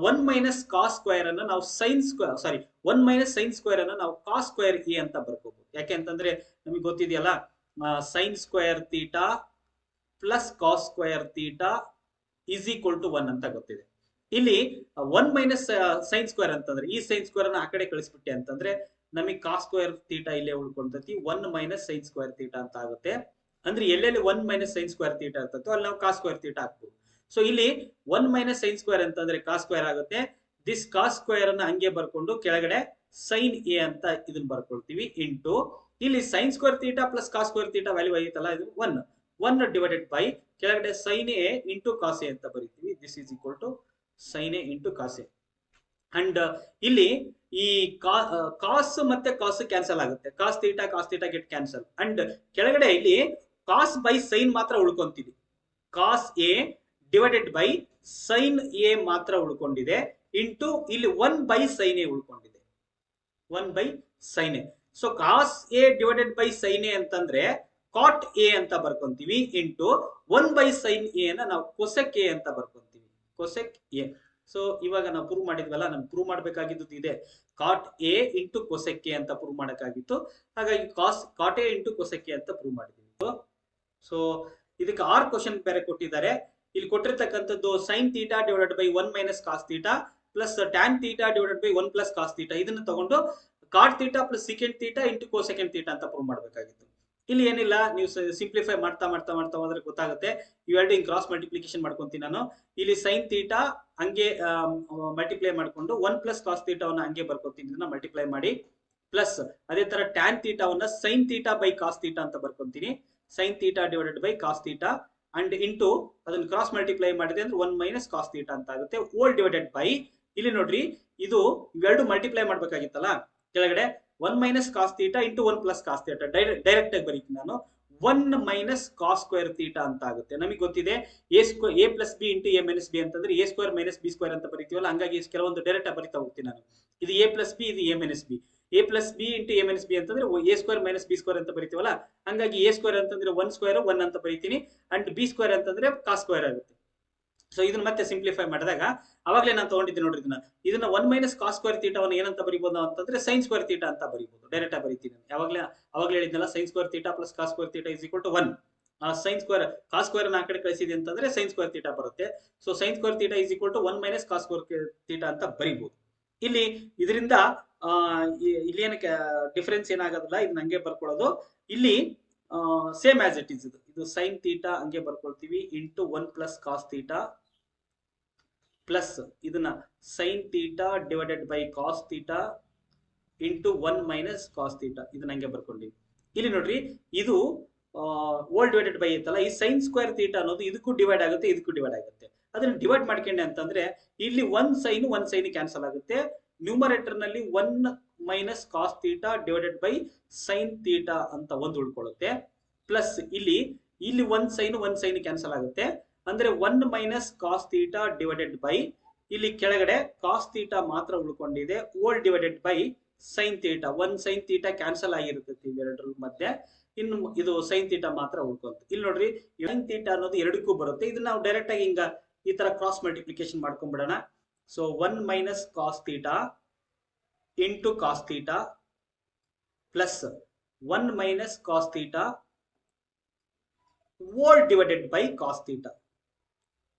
1 minus cos square ಅನ್ನು ನಾವು sine square, sorry 1 minus sine square ಅನ್ನು ನಾವು ಕಾಸ್ ಸ್ಕ್ವಯರ್ A ಅಂತ ಬರ್ಕೋಬಹುದು. ಯಾಕೆ ಅಂತಂದ್ರೆ ನಮಗೆ ಗೊತ್ತಿದೆಯಲ್ಲ, sine square theta plus cos square theta is equal to 1 ಅಂತ ಗೊತ್ತಿದೆ. ಇಲ್ಲಿ 1 ಮೈನಸ್ ಸೈನ್ ಸ್ಕ್ವೇರ್ ಅಂತಂದ್ರೆ ಈ ಸೈನ್ ಸ್ಕ್ವೇರ್ ಅನ್ನ ಆ ಕಡೆ ಕಳಿಸ್ಬಿಟ್ಟೆ ಅಂತಂದ್ರೆ ನಮಗೆ ಕಾಸ್ ಸ್ಕ್ವೇರ್ ಥೀಟಾ ಇಲ್ಲೇ ಉಳ್ಕೊಂತತಿ 1 ಮೈನಸ್ ಸೈನ್ ಸ್ಕ್ವೇರ್ ಥೀಟಾ ಅಂತ ಆಗುತ್ತೆ. ಅಂದ್ರೆ ಎಲ್ಲೆಲ್ಲಿ 1 ಮೈನಸ್ ಸೈನ್ ಸ್ಕ್ವೇರ್ ಥೀಟಾ ಇರ್ತದೋ ಅಲ್ಲಿ ನಾವು ಕಾಸ್ ಸ್ಕ್ವೇರ್ ಥೀಟಾ ಹಾಕ್ಬೋದು. ಸೊ ಇಲ್ಲಿ 1 ಮೈನಸ್ ಸೈನ್ ಸ್ಕ್ವೇರ್ ಅಂತಂದ್ರೆ ಕಾಸ್ ಸ್ಕ್ವೇರ್ ಆಗುತ್ತೆ. ದಿಸ್ ಕಾಸ್ ಸ್ಕ್ವೇರ್ ಅನ್ನ ಹಂಗೆ ಬರ್ಕೊಂಡು ಕೆಳಗಡೆ ಸೈನ್ ಎ ಅಂತ ಇದನ್ನ ಬರ್ಕೊಳ್ತೀವಿ ಇಂಟು ಇಲ್ಲಿ sine square theta plus cos square theta value ಐತಲ್ಲ ಇದು 1 ಡಿವೈಡೆಡ್ ಬೈ ಕೆಳಗಡೆ sine A into cos A ಅಂತ ಬರೀತೀವಿ. This is equal to sine A into cos A. And ಇಲ್ಲಿ ಈ ಕಾಸ್ ಮತ್ತೆ ಕಾಸ್ ಕ್ಯಾನ್ಸಲ್ ಆಗುತ್ತೆ. ಕಾಸ್ ಥೀಟಾ ಗೆಟ್ ಕ್ಯಾನ್ಸಲ್. ಅಂಡ್ ಕೆಳಗಡೆ ಇಲ್ಲಿ ಕಾಸ್ ಬೈ ಸೈನ್ ಮಾತ್ರ ಉಳ್ಕೊಂತೀವಿ. Cos A divided by sine A ಮಾತ್ರ ಉಳ್ಕೊಂಡಿದೆ ಇಂಟು ಇಲ್ಲಿ 1 ಬೈ ಸೈನ್ ಎ ಉಳ್ಕೊಂಡಿದೆ. 1 by sine A. So cos A divided by sine A ಅಂತಂದ್ರೆ ಕಾಟ್ ಎ ಅಂತ ಬರ್ಕೊಂತೀವಿ ಇಂಟು 1 ಬೈ ಸೈನ್ ಎ ನ ನಾವು ಕೊಸೆಕ್ ಎ ಅಂತ ಬರ್ಕೊಂತೀವಿ. Cosec A. ಸೊ ಇವಾಗ ನಾವು ಪ್ರೂವ್ ಮಾಡಿದ್ವಲ್ಲ, ನಮ್ಗೆ ಪ್ರೂವ್ ಮಾಡಬೇಕಾಗಿದ್ದು ಇದೆ cot A into cosec A ಅಂತ ಪ್ರೂವ್ ಮಾಡಬೇಕಾಗಿತ್ತು. ಹಾಗಾಗಿ cot A into cosec A ಅಂತ ಪ್ರೂವ್ ಮಾಡಿದ್ವಿ. ಸೊ ಇದಕ್ಕೆ 6 ಕ್ವಶನ್ ಬೇರೆ ಕೊಟ್ಟಿದ್ದಾರೆ. ಇಲ್ಲಿ ಕೊಟ್ಟಿರ್ತಕ್ಕಂಥದ್ದು sine theta divided by 1 minus cos theta plus tan theta divided by 1 plus cos theta ಇದನ್ನ ತಗೊಂಡು cot theta plus secant theta into cosecant theta ಅಂತ ಪ್ರೂವ್ ಮಾಡಬೇಕಾಗಿತ್ತು. ಇಲ್ಲಿ ಏನಿಲ್ಲ, ನೀವು ಸಿಂಪ್ಲಿಫೈ ಮಾಡ್ತಾ ಹೋದ್ರೆ ಗೊತ್ತಾಗುತ್ತೆ. ಇವೆರಡು ಹಿಂಗ್ ಕ್ರಾಸ್ ಮಲ್ಟಿಪ್ಲಿಕೇಶನ್ ಮಾಡ್ಕೊಂತೀನಿ ನಾನು. ಇಲ್ಲಿ ಸೈನ್ ಥೀಟಾ ಹಂಗೆ ಮಲ್ಟಿಪ್ಲೈ ಮಾಡ್ಕೊಂಡು 1 ಪ್ಲಸ್ ಕಾಸ್ ಥೀಟಾವನ್ನ ಹಂಗೆ ಬರ್ಕೊಂತೀನಿ, ಇದನ್ನ ಮಲ್ಟಿಪ್ಲೈ ಮಾಡಿ. ಪ್ಲಸ್ ಅದೇ ತರ ಟ್ಯಾನ್ ಥೀಟಾವನ್ನ sine theta by cos theta ಅಂತ ಬರ್ಕೊಂತೀನಿ. Sine theta divided by cos theta and into ಅದನ್ನ ಕ್ರಾಸ್ ಮಲ್ಟಿಪ್ಲೈ ಮಾಡಿದೆ ಅಂದ್ರೆ 1 ಮೈನಸ್ ಕಾಸ್ ಥೀಟಾ ಅಂತ ಆಗುತ್ತೆ. ಓಲ್ ಡಿವೈಡೆಡ್ ಬೈ ಇಲ್ಲಿ ನೋಡ್ರಿ ಇದು ಇವೆರಡು ಮಲ್ಟಿಪ್ಲೈ ಮಾಡ್ಬೇಕಾಗಿತ್ತಲ್ಲ, ಕೆಳಗಡೆ 1 minus cos theta into 1 plus cos theta direct ಆಗಿ ಬರೀತೀನಿ ನಾನು. 1 ಮೈನಸ್ ಕಾಸ್ ಸ್ಕ್ವೇರ್ ಥೀಟಾ ಅಂತ ಆಗುತ್ತೆ. ನಮಗೆ ಗೊತ್ತಿದೆ A plus B into A minus B ಅಂತಂದ್ರೆ A square minus B square ಅಂತ ಬರೀತೀವಲ್ಲ, ಹಂಗಾಗಿ ಕೆಲವೊಂದು ಡೈರೆಕ್ಟ್ ಆಗಿ ಬರೀತಾ ಹೋಗ್ತೀನಿ ನಾನು. ಇದು ಎ ಪ್ಲಸ್ ಬಿ, ಇದು A minus B. A plus B into A minus B ಅಂತಂದ್ರೆ A square minus B square ಅಂತ ಬರೀತೀವಲ್ಲ, ಹಂಗಾಗಿ ಎ ಸ್ಕ್ವೇರ್ ಅಂತಂದ್ರೆ 1 ಸ್ಕ್ವೇರ್ 1 ಅಂತ ಬರೀತೀನಿ ಅಂಡ್ ಬಿ ಸ್ಕ್ವೇರ್ ಅಂತಂದ್ರೆ ಕಾಸ್ ಸ್ಕ್ವೇರ್ ಆಗುತ್ತೆ. ಸೊ ಇದನ್ನ ಮತ್ತೆ ಸಿಂಪ್ಲಿಫೈ ಮಾಡಿದಾಗ ಅವಾಗಲೇ ನಾನು ತಗೊಂಡಿದ್ದೆ ನೋಡ್ರಿ ಇದನ್ನ 1 ಮೈನಸ್ ಕಾಸ್ ಸ್ಕ್ವೇರ್ ಥೀಟಾವನ್ನು ಏನಂತ ಬರೀಬಹುದು ಅಂತಂದ್ರೆ ಸೈನ್ ಸ್ಕ್ವೇರ್ ಥೀಟಾ ಅಂತ ಬರೀಬಹುದು. ಡೈರೆಕ್ಟ್ ಆಗಿ ಬರೀತೀನಿ. ಅವಾಗಲೇ ಹೇಳಿದ್ನಲ್ಲ sine square theta plus cos square theta is equal to 1. Sine square cos square ಆ ಕಡೆ ಕಳಿಸಿದೆ ಅಂತಂದ್ರೆ ಸೈನ್ ಸ್ಕ್ವೇರ್ ಥೀಟಾ ಬರುತ್ತೆ. So sine square theta is equal to 1 minus cos square theta ಅಂತ ಬರೀಬಹುದು. ಇಲ್ಲಿ ಇದರಿಂದ ಇಲ್ಲಿ ಏನಕ್ಕೆ ಡಿಫರೆನ್ಸ್ ಏನಾಗೋದಿಲ್ಲ, ಇದನ್ನ ಹಂಗೆ ಬರ್ಕೊಳ್ಳೋದು. ಇಲ್ಲಿ ಸೇಮ್ ಆಸ್ ಇಟ್ ಇಸ್ ಇದು ಸೈನ್ ಥೀಟಾ ಹಂಗೆ ಬರ್ಕೊಳ್ತೀವಿ into 1 plus cos theta plus ಇದನ್ನ sine theta divided by cos theta into 1 minus cos theta ಇದನ್ನ ಹಂಗೆ ಬರ್ಕೊಂಡಿವಿ. ಇಲ್ಲಿ ನೋಡ್ರಿ ಇದು ಓಲ್ ಡಿವೈಡೆಡ್ ಬೈ ಇತ್ತಲ್ಲ, ಈ ಸೈನ್ ಸ್ಕ್ವೇರ್ ಥೀಟಾ ಅನ್ನೋದು ಇದಕ್ಕೂ ಡಿವೈಡ್ ಆಗುತ್ತೆ, ಇದಕ್ಕೂ ಡಿವೈಡ್ ಆಗುತ್ತೆ. ಅದನ್ನ ಡಿವೈಡ್ ಮಾಡ್ಕೊಂಡೆ ಅಂತಂದ್ರೆ ಇಲ್ಲಿ 1 ಸೈನ್ ಕ್ಯಾನ್ಸಲ್ ಆಗುತ್ತೆ. ನ್ಯೂಮರೇಟರ್ ನಲ್ಲಿ 1 minus cos theta divided by sine theta ಅಂತ ಒಂದು ಉಳ್ಕೊಳ್ಳುತ್ತೆ. ಪ್ಲಸ್ ಇಲ್ಲಿ 1 ಸೈನ್ ಕ್ಯಾನ್ಸಲ್ ಆಗುತ್ತೆ. ಅಂದ್ರೆ 1 minus cos theta divided by ಇಲ್ಲಿ ಕೆಳಗಡೆ ಕಾಸ್ ಥೀಟಾ ಮಾತ್ರ ಉಳ್ಕೊಂಡಿದೆ whole divided by sine theta. 1 sine theta cancel ಆಗಿರುತ್ತೆ ಇವೆರಡರ ಮಧ್ಯೆ, ಇನ್ನು ಇದು ಸೈನ್ ಥೀಟಾ ಮಾತ್ರ ಉಳ್ಕೊಂತ. ಇಲ್ಲಿ ನೋಡ್ರಿ ಸೈನ್ ಥೀಟಾ ಅನ್ನೋದು ಎರಡಕ್ಕೂ ಬರುತ್ತೆ. ಇದನ್ನ ನಾವು ಡೈರೆಕ್ಟ್ ಆಗಿ ಹಿಂಗ ಈ ತರ ಕ್ರಾಸ್ ಮಲ್ಟಿಪ್ಲಿಕೇಶನ್ ಮಾಡ್ಕೊಂಡ್ಬಿಡೋಣ. So 1 minus cos theta into cos theta plus 1 minus cos theta whole divided by cos theta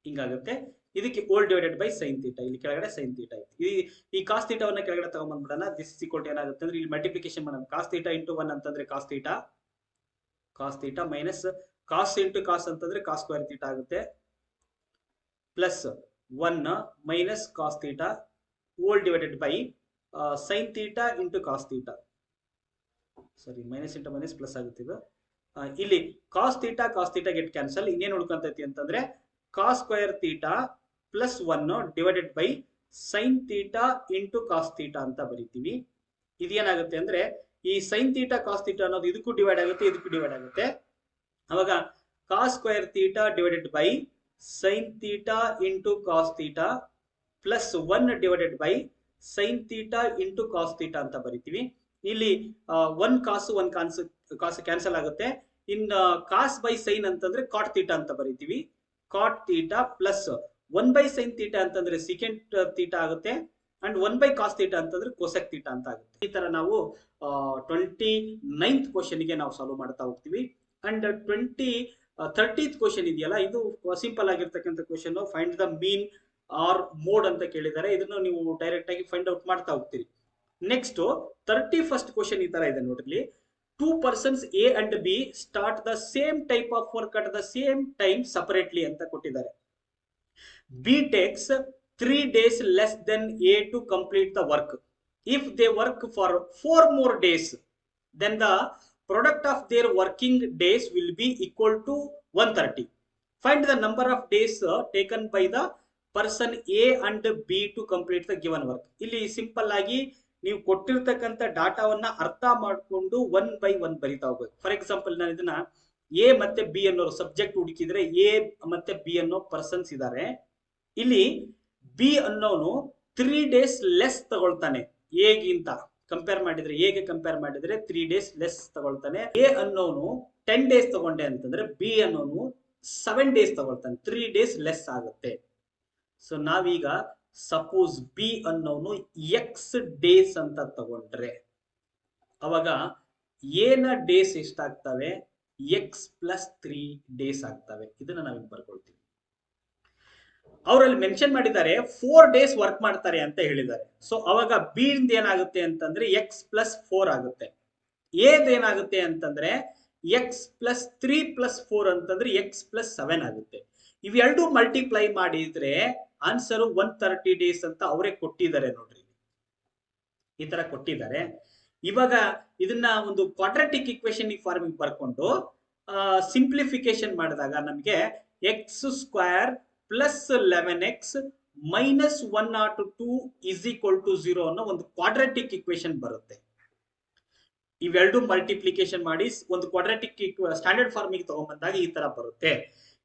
ಹಿಂಗಾಗುತ್ತೆ. ಇದಕ್ಕೆ whole divided by sine theta, ಇಲ್ಲಿ ಕೆಳಗಡೆ ಸೈನ್ ಥೀಟಾ ಐತಿ. ಈ ಕಾಸ್ ಥೀಟಾವನ್ನ ಕೆಳಗಡೆ ತಗೊಂಡ್ಬಂದ್ಬಿಡೋಣ. ದಿಸ್ ಇಸ್ ಈಕ್ವಲ್ ಟು ಏನಾಗುತ್ತೆ ಅಂದ್ರೆ ಇಲ್ಲಿ ಮಲ್ಟಿಪ್ಲಿಕೇಶನ್ ಮಾಡೋಣ. ಕಾಸ್ ಥೀಟಾ ಇಂಟು 1 ಅಂತಂದ್ರೆ cos theta minus cos into cos ಅಂತಂದ್ರೆ ಕಾಸ್ ಸ್ಕ್ವೇರ್ ಥೀಟಾ ಆಗುತ್ತೆ plus 1 minus cos theta whole divided by sine theta into cos theta. Sorry, minus into minus plus ಆಗುತ್ತೆ ಇದು. ಇಲ್ಲಿ ಕಾಸ್ ಥೀಟಾ ಗೆಟ್ ಕ್ಯಾನ್ಸಲ್. ಇನ್ನೇನು ಉಳ್ಕೊಂತೈತಿ ಅಂತಂದ್ರೆ cos square theta plus 1 divided by sine theta into cos theta ಅಂತ ಬರೀತೀವಿ. ಇದೇನಾಗುತ್ತೆ ಅಂದ್ರೆ ಈ ಸೈನ್ ಥೀಟಾ ಕಾಸ್ ಥೀಟಾ ಅನ್ನೋದು ಇದಕ್ಕೂ ಡಿವೈಡ್ ಆಗುತ್ತೆ, ಇದಕ್ಕೂ ಡಿವೈಡ್ ಆಗುತ್ತೆ. ಅವಾಗ cos square theta divided by sine theta into cos theta plus 1 divided by sine theta into cos theta ಅಂತ ಬರಿತೀವಿ. ಇಲ್ಲಿ 1 ಕಾಸು ಕ್ಯಾನ್ಸಲ್ ಆಗುತ್ತೆ. ಇನ್ ಕಾಸ್ ಬೈ ಸೈನ್ ಅಂತಂದ್ರೆ ಕಾಟ್ ಥೀಟಾ ಅಂತ ಬರಿತೀವಿ. Cot theta plus 1 by sine theta ಅಂತಂದ್ರೆ ಸೆಕೆಂಡ್ ಥೀಟಾ ಆಗುತ್ತೆ ಅಂಡ್ 1 ಬೈ ಕಾಸ್ ಥೀಟಾ ಅಂತಂದ್ರೆ ಕೋಸೆಕ್ ಥೀಟಾ ಅಂತ ಆಗುತ್ತೆ. ಈ ತರ ನಾವು 29th ಕ್ವಶನ್ ಗೆ ನಾವು ಸಾಲ್ವ್ ಮಾಡ್ತಾ ಹೋಗ್ತೀವಿ. ಅಂಡ್ 29 30th ಕ್ವಶನ್ ಇದೆಯಲ್ಲ, ಇದು ಸಿಂಪಲ್ ಆಗಿರ್ತಕ್ಕಂಥ question. Find the mean or mode ಅಂತ ಕೇಳಿದ್ದಾರೆ. ಇದನ್ನು ನೀವು ಡೈರೆಕ್ಟ್ ಆಗಿ ಫೈಂಡ್ ಔಟ್ ಮಾಡ್ತಾ ಹೋಗ್ತೀರಿ. ನೆಕ್ಸ್ಟ್ 31st ಕ್ವಶನ್ ಈ ತರ ಇದೆ ನೋಡ್ರಿ. 2 persons A and B start the same type of work at the same time separately ಅಂತ ಕೊಟ್ಟಿದ್ದಾರೆ. B takes 3 days less than A to complete the work. If they work for 4 more days, then the product of their working days will be equal to 130. Find the number of days taken by the person A and B to complete the given work. ಇಲ್ಲಿ simple ಆಗಿ ನೀವು ಕೊಟ್ಟಿರ್ತಕ್ಕಂಥ ಡಾಟಾವನ್ನ ಅರ್ಥ ಮಾಡಿಕೊಂಡು 1 by 1 ಬರಿತಾ ಹೋಗ್ಬೇಕು. For example ನಾನು ಇದನ್ನ ಎ ಮತ್ತೆ ಬಿ ಅನ್ನೋ ಸಬ್ಜೆಕ್ಟ್ ಹುಡುಕಿದ್ರೆ ಎ ಮತ್ತೆ ಬಿ ಅನ್ನೋ ಪರ್ಸನ್ಸ್ ಇದ್ದಾರೆ. ಇಲ್ಲಿ ಬಿ ಅನ್ನೋನು 3 days ಲೆಸ್ ತಗೊಳ್ತಾನೆ. ಎಗಿಂತ ಕಂಪೇರ್ ಮಾಡಿದ್ರೆ, ಎಗೆ ಕಂಪೇರ್ ಮಾಡಿದ್ರೆ 3 days ಲೆಸ್ ತಗೊಳ್ತಾನೆ. ಎ ಅನ್ನೋನು 10 days ತಗೊಂಡೆ ಅಂತಂದ್ರೆ ಬಿ ಅನ್ನೋನು 7 days ತಗೊಳ್ತಾನೆ. 3 days ಲೆಸ್ ಆಗುತ್ತೆ. ಸೊ ನಾವೀಗ ಸಪೋಸ್ ಬಿ ಅನ್ನೋನು ಎಕ್ಸ್ ಡೇಸ್ ಅಂತ ತಗೊಂಡ್ರೆ ಅವಾಗ ಎನ ಡೇಸ್ ಎಷ್ಟಾಗ್ತವೆ? ಎಕ್ಸ್ ಪ್ಲಸ್ 3 days ಆಗ್ತವೆ. ಇದನ್ನ ನಾವಿಲ್ಲಿ ಬರ್ಕೊಳ್ತೀವಿ. ಅವರಲ್ಲಿ ಮೆನ್ಷನ್ ಮಾಡಿದ್ದಾರೆ 4 days ವರ್ಕ್ ಮಾಡ್ತಾರೆ ಅಂತ ಹೇಳಿದ್ದಾರೆ. ಸೊ ಅವಾಗ ಬಿ ಇಂದ ಏನಾಗುತ್ತೆ ಅಂತಂದ್ರೆ ಎಕ್ಸ್ ಪ್ಲಸ್ 4 ಆಗುತ್ತೆ. ಎದ್ ಏನಾಗುತ್ತೆ ಅಂತಂದ್ರೆ ಎಕ್ಸ್ ಪ್ಲಸ್ 3 ಪ್ಲಸ್ 4 ಅಂತಂದ್ರೆ ಎಕ್ಸ್ ಪ್ಲಸ್ 7 ಆಗುತ್ತೆ. ಇವೆರಡು ಮಲ್ಟಿಪ್ಲೈ ಮಾಡಿದ್ರೆ ಆನ್ಸರ್ 130 days ಅಂತ ಅವರೇ ಕೊಟ್ಟಿದ್ದಾರೆ ನೋಡ್ರಿ. ಈ ತರ ಕೊಟ್ಟಿದ್ದಾರೆ. ಇವಾಗ ಇದನ್ನ ಒಂದು ಕ್ವಾಡ್ರಾಟಿಕ್ ಇಕ್ವೇಶನ್ ಫಾರ್ಮಿಂಗ್ ಬರ್ಕೊಂಡು ಸಿಂಪ್ಲಿಫಿಕೇಶನ್ ಮಾಡಿದಾಗ ನಮಗೆ x square plus 11x minus 102 is equal to 0 ಅನ್ನೋ ಒಂದು ಕ್ವಾಡ್ರಾಟಿಕ್ ಇಕ್ವೇಶನ್ ಬರುತ್ತೆ. ಇವೆರಡು ಮಲ್ಟಿಪ್ಲಿಕೇಶನ್ ಮಾಡಿ ಒಂದು ಕ್ವಾಡ್ರಾಟಿಕ್ ಸ್ಟ್ಯಾಂಡರ್ಡ್ ಫಾರ್ಮಿಗೆ ತಗೊಂಡ್ಬಂದಾಗ ಈ ತರ ಬರುತ್ತೆ.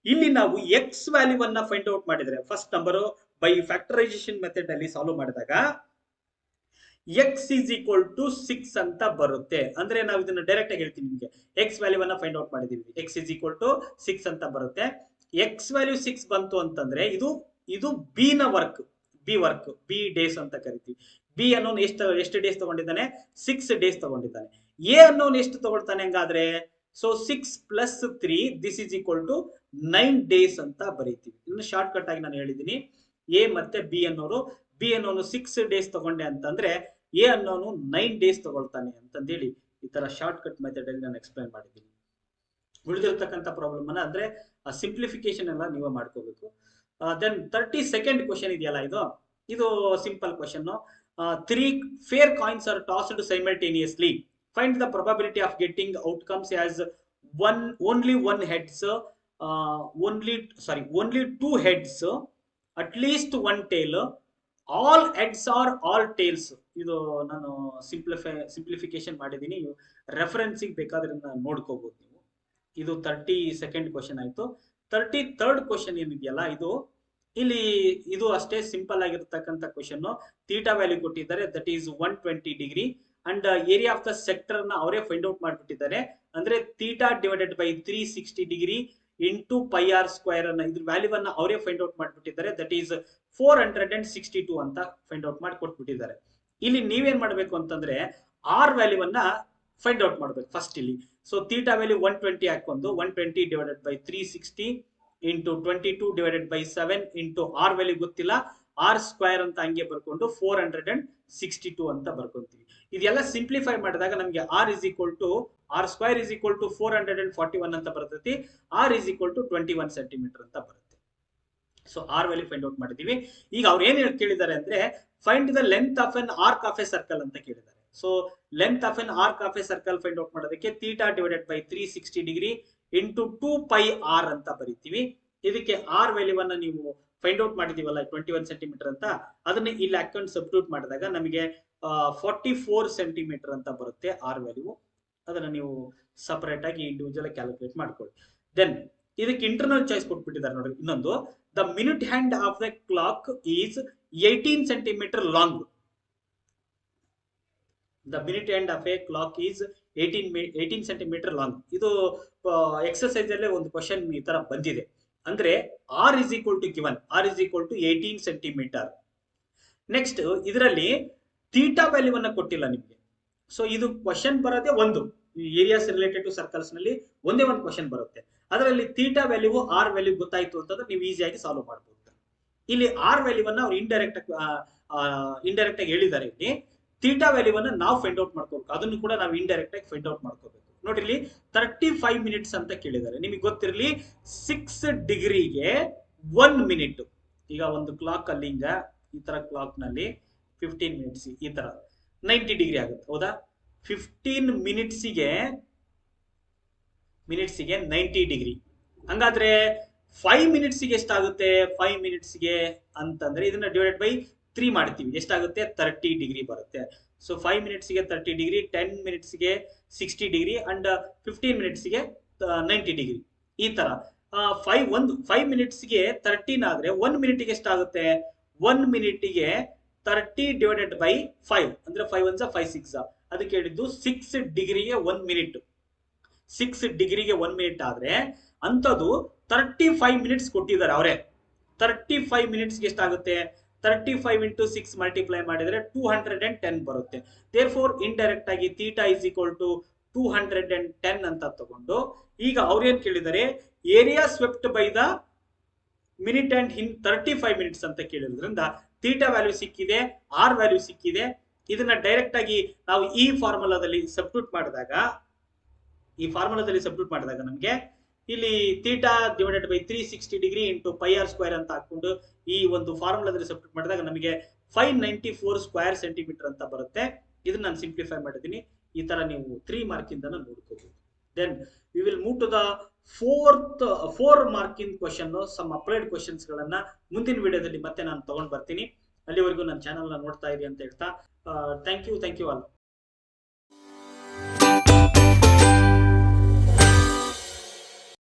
ಇಲ್ಲಿ ನಾವು ಎಕ್ಸ್ ವ್ಯಾಲ್ಯೂವನ್ನ ಫೈಂಡ್ ಔಟ್ ಮಾಡಿದ್ರೆ first number by factorisation method ಅಲ್ಲಿ ಸಾಲ್ವ್ ಮಾಡಿದಾಗ ಎಕ್ಸ್ ಈಸ್ ಈಕ್ವಲ್ ಟು 6 ಅಂತ ಬರುತ್ತೆ. ಅಂದ್ರೆ ನಾವು ಇದನ್ನ ಡೈರೆಕ್ಟ್ ಆಗಿ ಹೇಳ್ತೀನಿ ನಿಮಗೆ. ಎಕ್ಸ್ ವ್ಯಾಲ್ಯೂವನ್ನ ಫೈಂಡ್ ಔಟ್ ಮಾಡಿದೀವಿ. ಎಕ್ಸ್ ಈಸ್ ಈಕ್ವಲ್ ಟು 6 ಅಂತ ಬರುತ್ತೆ. ಎಕ್ಸ್ ವ್ಯಾಲ್ಯೂ 6 ಬಂತು ಅಂತಂದ್ರೆ ಇದು ಬಿ ನ ವರ್ಕ್, ಬಿ ಡೇಸ್ ಅಂತ ಕರಿತೀವಿ. ಬಿ ಅನ್ನೋನು ಎಷ್ಟು ಡೇಸ್ ತಗೊಂಡಿದ್ದಾನೆ? 6 days ತಗೊಂಡಿದ್ದಾನೆ. ಎ ಅನ್ನೋನು ಎಷ್ಟು ತಗೊಳ್ತಾನೆ ಹಂಗಾದ್ರೆ? So 6 plus 3 this is equal to 9 days ಅಂತ ಬರೀತೀವಿ. ಇನ್ನು ಶಾರ್ಟ್ ಕಟ್ ಆಗಿ ನಾನು ಹೇಳಿದ್ದೀನಿ. ಎ ಮತ್ತೆ ಬಿ ಅನ್ನೋನು 6 days ತಗೊಂಡೆ ಅಂತಂದ್ರೆ ಎ ಅನ್ನೋನು 9 days ತಗೊಳ್ತಾನೆ ಅಂತಂದೇಳಿ ಈ ತರ ಶಾರ್ಟ್ ಕಟ್ ಮೆಥಡ್ ಅಲ್ಲಿ ನಾನು ಎಕ್ಸ್ಪ್ಲೈನ್ ಮಾಡಿದ್ದೀನಿ. ಉಳಿದಿರ್ತಕ್ಕಂಥ ಪ್ರಾಬ್ಲಮ್ ಅನ್ನ ಅಂದ್ರೆ ಸಿಂಪ್ಲಿಫಿಕೇಶನ್ ಎಲ್ಲ ನೀವು ಮಾಡ್ಕೋಬೇಕು. ದೆನ್ 32nd ಕ್ವಶನ್ ಇದೆಯಲ್ಲ, ಇದು simple question. 3 fair coins are tossed simultaneously. Find the probability of getting outcomes as only 2 heads, at least 1 tail, all heads or all tails. ಇದು ನಾನು ಸಿಂಪ್ಲಿಫಿಕೇಶನ್ ಮಾಡಿದ್ದೀನಿ. ರೆಫರೆನ್ಸಿಗೆ ಬೇಕಾದ್ರೆ ನೋಡ್ಕೋಬಹುದು ನೀವು. ಇದು 32nd ಕ್ವಶನ್ ಆಯ್ತು. 33rd ಕ್ವಶನ್ ಏನಿದೆಯಲ್ಲ, ಇದು ಅಷ್ಟೇ ಸಿಂಪಲ್ ಆಗಿರ್ತಕ್ಕಂಥ ಕ್ವಶನ್. ಥೀಟಾ ವ್ಯಾಲ್ಯೂ ಕೊಟ್ಟಿದ್ದಾರೆ, that is 120 degree. And area of the sector ನ ಅವರೇ ಫೈಂಡ್ ಔಟ್ ಮಾಡ್ಬಿಟ್ಟಿದ್ದಾರೆ. ಅಂದ್ರೆ theta divided by 360 degree into pi r square ಅನ್ನ ಇದ್ರ ವ್ಯಾಲ್ಯೂವನ್ನ ಅವರೇ ಫೈಂಡ್ ಔಟ್ ಮಾಡ್ಬಿಟ್ಟಿದ್ದಾರೆ. ದಟ್ ಈಸ್ 462 ಅಂತ ಫೈಂಡ್ ಔಟ್ ಮಾಡಿ ಕೊಟ್ಬಿಟ್ಟಿದ್ದಾರೆ. ಇಲ್ಲಿ ನೀವೇನ್ ಮಾಡ್ಬೇಕು ಅಂತಂದ್ರೆ ಆರ್ ವ್ಯಾಲ್ಯೂವನ್ನ ಫೈಂಡ್ ಔಟ್ ಮಾಡ್ಬೇಕು ಫಸ್ಟ್ ಇಲ್ಲಿ. ಸೊ ಥೀಟಾ ವ್ಯಾಲ್ಯೂ 120 ಹಾಕೊಂಡು 120 divided by 360 into 22 divided by 7 into r value ಗೊತ್ತಿಲ್ಲ, ಆರ್ ಸ್ಕ್ವೇರ್ ಅಂತ ಹಂಗೆ ಬರ್ಕೊಂಡು 462 ಅಂತ ಬರ್ಕೊಂತೀವಿ. ಇದೆಲ್ಲ ಸಿಂಪ್ಲಿಫೈ ಮಾಡಿದಾಗ ನಮಗೆ R square is equal to 441 ಅಂತ ಬರ್ತೈತಿ. R is equal to 21 centimetre ಅಂತ ಬರುತ್ತೆ. So R value find out ಮಾಡಿದೀವಿ. ಈಗ ಅವ್ರು ಏನ್ ಕೇಳಿದ್ದಾರೆ ಅಂದ್ರೆ find the length of an arc of a circle ಅಂತ ಕೇಳಿದ್ದಾರೆ. So length of an arc of a circle find out ಮಾಡೋದಕ್ಕೆ theta divided by 360 degree into 2 pi r ಅಂತ ಬರೀತೀವಿ. ಇದಕ್ಕೆ ಆರ್ ವ್ಯಾಲ್ಯೂವನ್ನ ನೀವು ಫೈಂಡ್ ಔಟ್ ಮಾಡಿದೀವಲ್ಲ 21 ಸೆಂಟಿಮೀಟರ್ ಅಂತ, ಅದನ್ನ ಇಲ್ಲಿ ಹಾಕೊಂಡು ಸಬ್ಸ್ಟಿಟ್ಯೂಟ್ ಮಾಡಿದಾಗ ನಮಗೆ 44 ಸೆಂಟಿಮೀಟರ್ ಅಂತ ಬರುತ್ತೆ ಆರ್ ವ್ಯಾಲ್ಯೂ. ಅದನ್ನ ನೀವು ಸಪರೇಟ್ ಆಗಿ ಇಂಡಿವಿಜುವಲ್ ಕ್ಯಾಲ್ಕುಲೇಟ್ ಮಾಡ್ಕೊಳ್ಳಿ. ದೆನ್ ಇದಕ್ಕೆ ಇಂಟರ್ನಲ್ ಚಾಯ್ಸ್ ಕೊಟ್ಬಿಟ್ಟಿದ್ದಾರೆ ನೋಡ್ರಿ. ಇನ್ನೊಂದು, the minute hand of the clock is 18 centimetre long. The minute hand of a clock is 18 centimetre long. ಇದು ಎಕ್ಸರ್ಸೈಸ್ ಅಲ್ಲೇ ಒಂದು ಕ್ವಶನ್ ಈ ತರ ಬಂದಿದೆ. ಅಂದ್ರೆ r is equal to given, r is equal to 18 centimetre. Next ಇದರಲ್ಲಿ theta ವ್ಯಾಲ್ಯೂವನ್ನ ಕೊಟ್ಟಿಲ್ಲ ನಿಮ್ಗೆ. ಸೊ ಇದು ಕ್ವಶನ್ ಬರೋದೇ ಒಂದು ಏರಿಯಾಸ್ ರಿಲೇಟೆಡ್ ಟು ಸರ್ಕಲ್ಸ್ ನಲ್ಲಿ ಒಂದೇ ಒಂದು ಕ್ವಶನ್ ಬರುತ್ತೆ. ಅದರಲ್ಲಿ ಥೀಟಾ ವ್ಯಾಲ್ಯೂ ಆರ್ ವ್ಯಾಲ್ಯೂ ಗೊತ್ತಾಯ್ತು ಅಂತಂದ್ರೆ ನೀವು ಈಸಿಯಾಗಿ ಸಾಲ್ವ್ ಮಾಡಬಹುದು. ಇಲ್ಲಿ ಆರ್ ವ್ಯಾಲ್ಯೂವನ್ನ ಅವ್ರು ಇಂಡೈರೆಕ್ಟ್ ಆಗಿ ಹೇಳಿದ್ದಾರೆ. ಇಲ್ಲಿ ಥೀಟಾ ವ್ಯಾಲ್ಯೂವನ್ನ ನಾವು ಫೈಂಡ್ ಔಟ್ ಮಾಡ್ಕೋಬೇಕು, ಅದನ್ನು ಕೂಡ ನಾವು ಇಂಡೈರೆಕ್ಟ್ ಆಗಿ ಫೈಂಡ್ ಔಟ್ ಮಾಡ್ಕೋಬೇಕು. ನೋಡಿ ಇಲ್ಲಿ 35 ಮಿನಿಟ್ಸ್ ಅಂತ ಕೇಳಿದ್ದಾರೆ. ನಿಮಗೆ ಗೊತ್ತಿರಲಿ 6 ಡಿಗ್ರಿಗೆ 1 ಮಿನಿಟ್. ಈಗ ಒಂದು ಕ್ಲಾಕ್ ಅಲ್ಲಿ ಹಿಂಗ ಈ ತರ ಕ್ಲಾಕ್ ನಲ್ಲಿ 15 ಮಿನಿಟ್ಸ್ ಈ ತರ 90 ಡಿಗ್ರಿ ಆಗುತ್ತೆ, ಹೌದಾ? 15 ಮಿನಿಟ್ಸಿಗೆ 90 ಡಿಗ್ರಿ. ಹಂಗಾದ್ರೆ 5 ಮಿನಿಟ್ಸ್ಗೆ ಎಷ್ಟಾಗುತ್ತೆ? 5 ಮಿನಿಟ್ಸ್ಗೆ ಅಂತಂದ್ರೆ ಇದನ್ನ ಡಿವೈಡೆಡ್ ಬೈ 3 ಮಾಡ್ತೀವಿ, ಎಷ್ಟಾಗುತ್ತೆ? 30 ಡಿಗ್ರಿ ಬರುತ್ತೆ. So 5 ಮಿನಿಟ್ಸ್ಗೆ 30 degree, 10 ಮಿನಿಟ್ಸ್ಗೆ 60 degree and 15 ಮಿನಿಟ್ಸ್ಗೆ 90 degree. ಈ ತರ 5 ಮಿನಿಟ್ಸ್ಗೆ 13 ಆದ್ರೆ 1 ಮಿನಿಟ್ಗೆ ಎಷ್ಟಾಗುತ್ತೆ? 1 ಮಿನಿಟ್ಗೆ 30 ಡಿವೈಡೆಡ್ ಬೈ 5 ಅಂದ್ರೆ 5 1 5 6. ಅದಕ್ಕೆ ಹೇಳಿದ್ದು 6 ಡಿಗ್ರಿಗೆ 1 ಮಿನಿಟ್. 6 ಡಿಗ್ರಿಗೆ 1 ಮಿನಿಟ್ ಆದ್ರೆ ಅಂತದ್ದು 35 ಮಿನಿಟ್ಸ್ ಕೊಟ್ಟಿದ್ದಾರೆ ಅವರೇ. 35 ಮಿನಿಟ್ಸ್ಗೆ ಎಷ್ಟಾಗುತ್ತೆ? 35 ಇಂಟು 6 ಮಲ್ಟಿಪ್ಲೈ ಮಾಡಿದ್ರೆ 210 ಬರುತ್ತೆ. ದೇರ್ಫೋರ್ ಇಂಡೈರೆಕ್ಟ್ ಆಗಿ ಥೀಟಾ ಇಸ್ ಈಕ್ವಲ್ ಟು 210 ಅಂತ ತಗೊಂಡು ಈಗ ಅವ್ರೇನ್ ಕೇಳಿದ್ದಾರೆ? Area swept by the minute and in 35 minutes ಅಂತ ಕೇಳಿದ್ರಿಂದ ಥೀಟಾ ವ್ಯಾಲ್ಯೂ ಸಿಕ್ಕಿದೆ, ಆರ್ ವ್ಯಾಲ್ಯೂ ಸಿಕ್ಕಿದೆ. ಇದನ್ನ ಡೈರೆಕ್ಟ್ ಆಗಿ ನಾವು ಈ ಫಾರ್ಮುಲಾದಲ್ಲಿ ಸಬ್ಸ್ಟಿಟ್ಯೂಟ್ ಮಾಡಿದಾಗ ನಮಗೆ ಇಲ್ಲಿ theta divided by 360 degree into pi r square ಅಂತ ಹಾಕೊಂಡು ಈ ಒಂದು ಫಾರ್ಮುಲಾದಲ್ಲಿ ಸಬ್ಸ್ಟಿಟ್ಯೂಟ್ ಮಾಡಿದಾಗ ನಮಗೆ 594 ಸ್ಕ್ವೇರ್ ಸೆಂಟಿಮೀಟರ್ ಅಂತ ಬರುತ್ತೆ. ಇದನ್ನ ನಾನು ಸಿಂಪ್ಲಿಫೈ ಮಾಡಿದ್ದೀನಿ. ಈ ತರ ನೀವು 3 ಮಾರ್ಕಿಂದ ನೋಡ್ಕೋಬಹುದು. Then we will move to the 4 marking question, some applied questions ಗಳನ್ನ ಮುಂದಿನ ವಿಡಿಯೋದಲ್ಲಿ ಮತ್ತೆ ನಾನು ತಗೊಂಡ್ ಬರ್ತೀನಿ. ಅಲ್ಲಿವರೆಗೂ ನನ್ನ ಚಾನಲ್ ನ ನೋಡ್ತಾ ಇರಿ ಅಂತ ಹೇಳ್ತಾ ಥ್ಯಾಂಕ್ ಯು ಆಲ್.